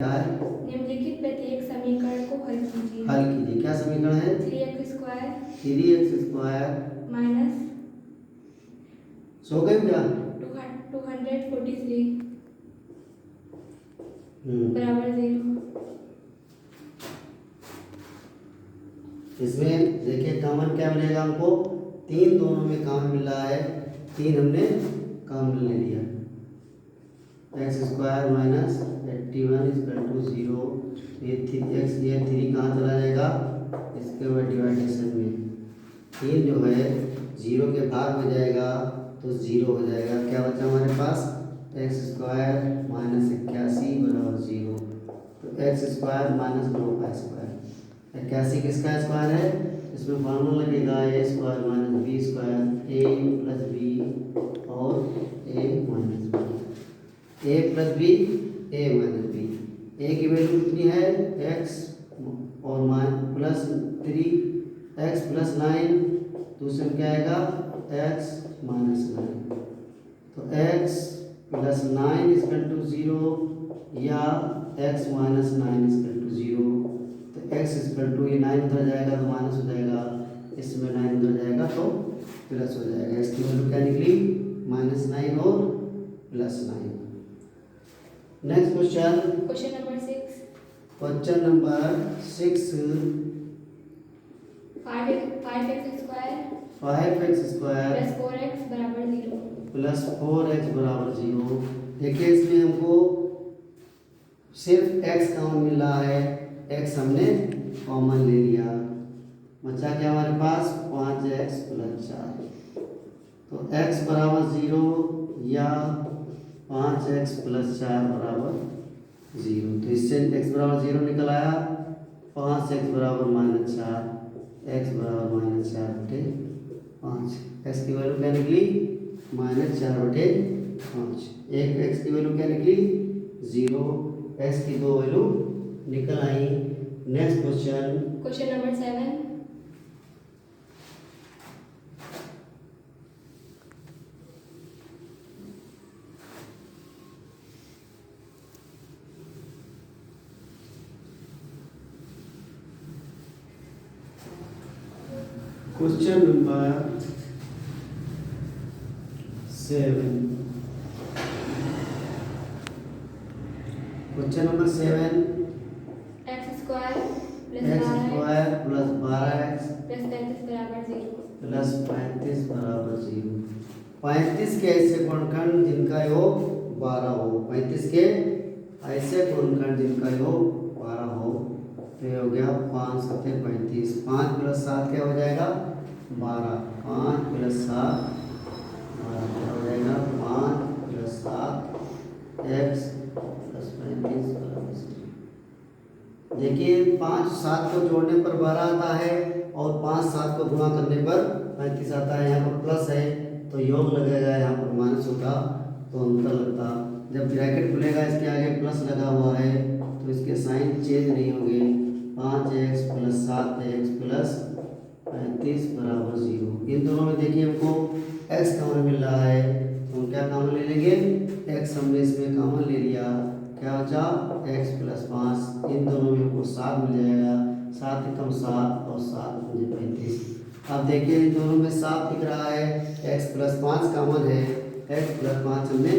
निम्नलिखित प्रत्येक समीकरण को हल कीजिए। हल कीजिए। क्या समीकरण है? 3x² माइनस सो गए क्या? 243 बराबर 0। इसमें देखिए कॉमन क्या मिलेगा हमको? 3 दोनों में कॉमन मिल रहा है, 3 हमने कॉमन ले लिया। x² minus 81 equal to 0। ये 3 कहाँ चला जाएगा? इसके बाद डिवाइडेशन में 3 जो है 0 के भाग में जाएगा तो 0 हो जाएगा। क्या बचा हमारे पास? x² माइनस 81 बराबर 0। तो x² माइनस 9 का स्क्वायर। 81 किसका स्क्वायर है? इसमें फॉर्मूला लगेगा a² minus b² a plus B और a minus B. a plus B a minus B. a की वैल्यू कितनी है? x और प्लस 3 x प्लस 9, दूसरे क्या आएगा? x minus 9। तो x प्लस 9 इक्वल टू 0 या x माइनस 9 इक्वल टू 0। तो x इक्वल टू ये 9 उधर जाएगा तो माइनस हो जाएगा, इसमें 9 उधर जाएगा तो प्लस हो जाएगा। इसकी वैल्यू क्या निकली? -9 और +9। Next question, question number 6। Question number 6 5x² plus 4x बराबर 0 प्लस 4x बराबर 0। देखिए इसमें हमको सिर्फ x कॉमन मिल रहा है, x हमने कॉमन ले लिया। बचा क्या हमारे पास? 5x plus 4। तो x बराबर 0 या 5x प्लस 4 बराबर 0। तो इससे x बराबर 0 निकल आया। 5x बराबर -4, x बराबर -4/5। x की वैल्यू क्या निकली? -4/5। एक x की वैल्यू क्या निकली? 0। x की 2 वैल्यू निकल आई। Next question, question number 7। Question number 7। Question number 7 x² plus 12x plus 35 बराबर 0 प्लस 35 बराबर 0। 35 के ऐसे गुणनखंड जिनका योग 12 हो। 35 के ऐसे गुणनखंड जिनका योग 12 हो। तो ये हो गया 5 7 35। 5 प्लस 7 क्या हो जाएगा? 12। 5 प्लस 7 12 क्या हो जाएगा? 5 प्लस 7 x प्लस 35 बराबर 0। देखिए 5 7 को जोड़ने पर 12 आता है और 5 7 को गुणा करने पर 35 आता है। यहाँ पर प्लस है तो योग लगेगा, यहाँ पर माइनस होता तो अंतर लगता। जब ब्रैकेट खुलेगा इसके आगे प्लस लगा हुआ है तो इसके साइन चेंज नहीं होंगे। 5x प्लस 7x प्लस 35 बराबर 0। इन दोनों में देखिए हमको x कॉमन मिल रहा है तो हम क्या कॉमन ले लेंगे? x हमने इसमें कॉमन ले लिया। क्या बचा? x plus 5। इन दोनों में हमको 7 मिल जाएगा। 7 एकम 7 और 7 मुझे 35। अब देखिए इन दोनों में 7 दिख रहा है, x प्लस 5 कॉमन है। x प्लस 5 हमने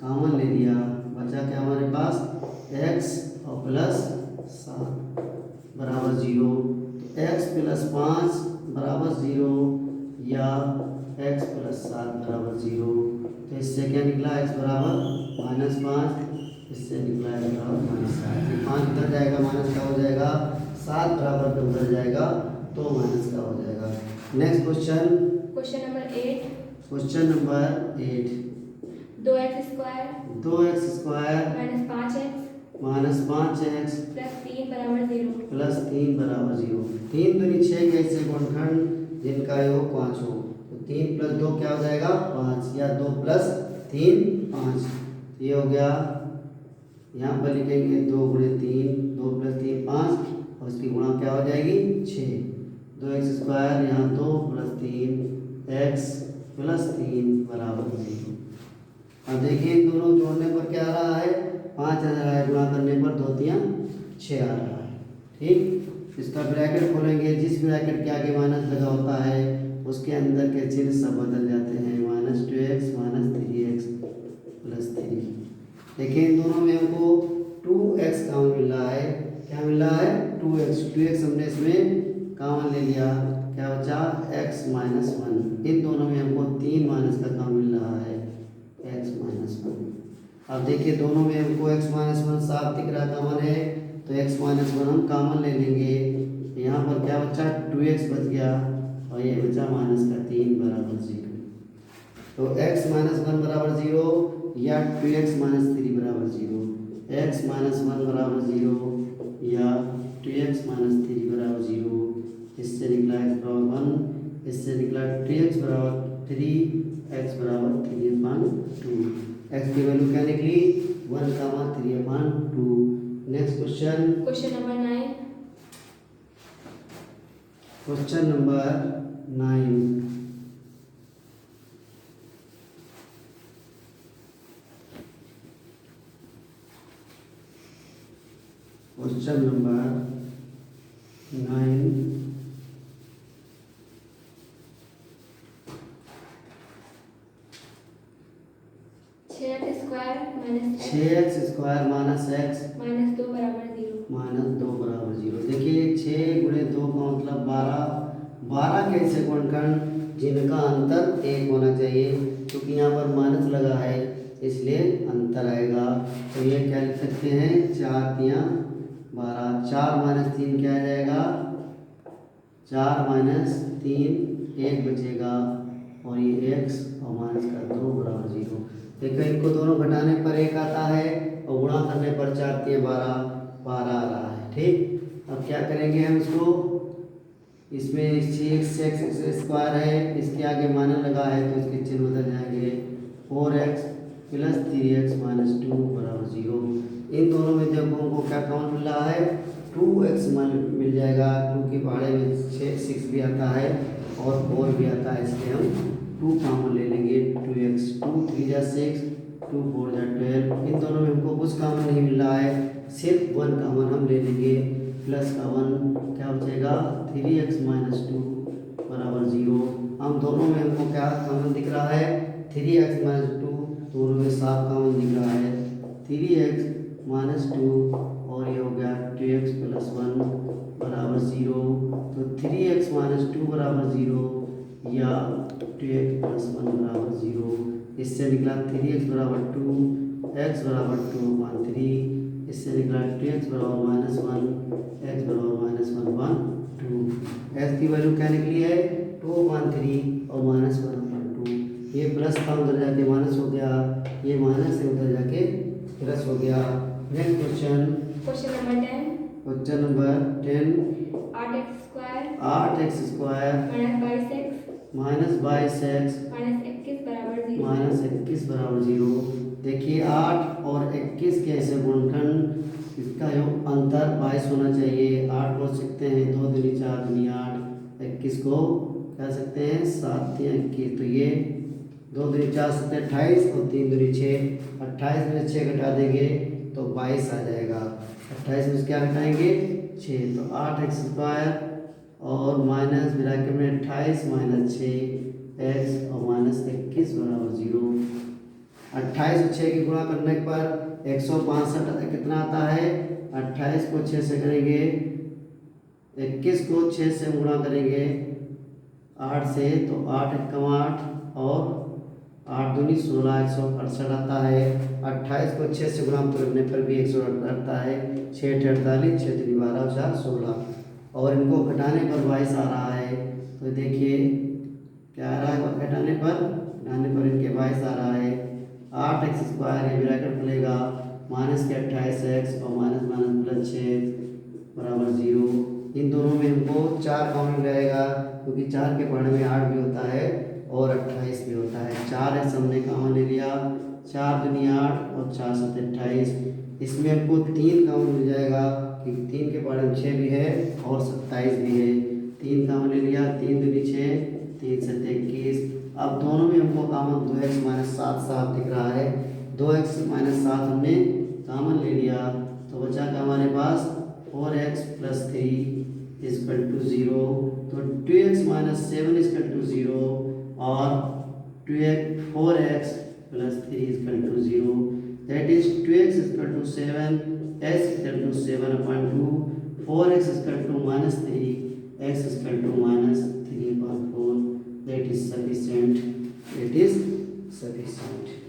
कॉमन ले लिया। बचा क्या हमारे पास? x और प्लस 7 बराबर 0। तो x प्लस 5 बराबर 0 या x प्लस 7 बराबर 0। तो इससे क्या निकला? x बराबर -5, इससे निकला x बराबर -7। 5 उधर जाएगा माइनस का हो जाएगा, 7 बराबर पे उधर जाएगा तो माइनस का हो जाएगा। Next question, question number 8। Question number 8 2x² minus 5x plus 3 बराबर 0 प्लस 3 बराबर 0। 3 दूनी 6 के ऐसे गुणनखंड जिनका योग 5 हो। तो 3 प्लस 2 क्या हो जाएगा? 5 या 2 प्लस 3 5। ये हो गया। यहाँ पर लिखेंगे 2 गुणे 3, 2 प्लस 3 5 और इसकी गुणा क्या हो जाएगी? 6। 2x² यहाँ 2 प्लस 3 x प्लस 3 बराबर 0। अब देखिए इन दोनों जोड़ने पर क्या आ रहा है? 5 आ रहा है, गुणा करने पर 2 तियाँ 6 आ रहा है। ठीक, इसका ब्रैकेट खोलेंगे, जिस ब्रैकेट के आगे माइनस लगा होता है उसके अंदर के चिन्ह सब बदल जाते हैं, -2x -3x +3। देखिए इन दोनों में हमको 2x कॉमन मिल रहा है। क्या मिल रहा है? 2x हमने इसमें कॉमन ले लिया, क्या बचा? x -1। इन दोनों में हमको 3 माइनस का कॉमन मिल रहा है, x -1। अब देखिए दोनों में हमको x -1 साफ दिख रहा कॉमन है, तो x -1 हम कॉमन ले लेंगे। यहाँ पर क्या बचा? 2x बच गया और ये बचा -3 बराबर 0। तो x -1 बराबर 0 या 2x -3 बराबर 0, x -1 बराबर 0 या 2x -3 बराबर 0। इससे निकला x बराबर 1, इससे निकला 2x बराबर 3, x बराबर 3/2। x की वैल्यू क्या निकली? 1,3/2। Next question, question number 9। Question number 9। Question number 9। 6x square minus x 6x square minus x minus 2 बराबर 0। -2 बराबर 0। देखिए 6 गुणे 2 का मतलब 12। 12 के ऐसे गुणनखंड जिनका अंतर 1 होना चाहिए, क्योंकि यहाँ पर माइनस लगा है इसलिए अंतर आएगा। तो ये क्या लिख सकते हैं? 4 तियाँ 12। 4 - 3 क्या आ जाएगा? 4 - 3 1 बचेगा और ये x और माइनस का 2 बराबर 0। देखो इनको दोनों घटाने पर 1 आता है और गुणा करने पर 4 तियाँ 12 12 आ रहा है। ठीक, अब क्या करेंगे हम इसको? इसमें 6x स्क्वायर है, इसके आगे माइनस लगा है तो इसके चिन्ह बदल जाएंगे। 4x + 3x - 2 बराबर 0। इन दोनों में देखो हमको क्या कॉमन मिल रहा है? 2x मिल जाएगा, क्योंकि पहाड़े में 6 भी आता है और 4 भी आता है, इसलिए हम 2 कॉमन ले लेंगे। 2x 2 3 × 6 2 4 × 12। इन दोनों में हमको कुछ कॉमन नहीं मिल रहा है, सिर्फ 1 कॉमन हम ले लेंगे। प्लस का 1 क्या बचेगा? 3x - 2 बराबर 0। हम दोनों में हमको क्या कॉमन दिख रहा है? 3x - 2 दोनों में साफ कॉमन दिख रहा है। 3x - 2 और ये हो गया 2x + 1 बराबर 0। तो 3x - 2 बराबर 0 या 2x + 1 बराबर 0। इससे निकला 3x बराबर 2, x बराबर 2/3। इससे निकला 2x बराबर -1, x बराबर -1/2। x की वैल्यू क्या निकली है? 2/3 और -1/2। ये प्लस था उधर जाके माइनस हो गया, ये माइनस से उधर जाके प्लस हो गया। Next question, question number 10। Question number 10। 8x square 8x square -22x -22x -21 बराबर 0। -21 बराबर 0। देखिए 8 और 21 के ऐसे गुणनखंड, इसका योग अंतर 22 होना चाहिए। 8 बोल सकते हैं 2 दूनी 4 दूनी 8, 21 को कह सकते हैं 7 तियाँ 21। तो ये 2 दूनी 4 7 28 और 3 दूनी 6। 28 में 6 घटा देंगे तो 22 आ जाएगा। 28 में क्या घटाएंगे? 6। तो 8x स्क्वायर और माइनस ब्रैकेट में 28 - 6x और -21 बराबर 0। 28 को 6 की गुणा करने पर 165 कितना आता है? 28 को 6 से करेंगे, 21 को 6 से गुणा करेंगे 8 से, तो 8 × 8 और 8 दूनी 16 168 आता है। 28 को 6 से गुणा करने पर भी 168 आता है। 6 × 48 6 दूनी 12 4 16 और इनको घटाने पर 22 आ रहा है। तो देखिए क्या आ रहा है? घटाने पर इनके 22 आ रहा है। 8x स्क्वायर, ये ब्रैकेट खुलेगा, माइनस के 28x और माइनस प्लस 6 बराबर 0। इन दोनों में हमको 4 कॉमन रहेगा, क्योंकि 4 के पढ़ने में 8 भी होता है और 28 भी होता है। 4x हमने कॉमन ले लिया, 4 दूनी 8 और 4 7 28। इसमें हमको 3 कॉमन मिल जाएगा, क्योंकि 3 के पढ़ने में 6 भी है और 27 भी है। 3 कॉमन ले लिया, 3 दूनी 6 3 7 21। अब दोनों में हमको कॉमन 2x - 7 साफ दिख रहा है। 2x - 7 हमने कॉमन ले लिया तो बचा क्या हमारे पास 4x प्लस 3 इजकल टू 0। तो 2x माइनस 7 इजकल टू 0 और 4x plus 3 equal to 0। That is 2x equal to 7, x equal to 7 upon 2, 4x equal to minus 3, x equal to minus 3 upon 4। That is sufficient. It is sufficient.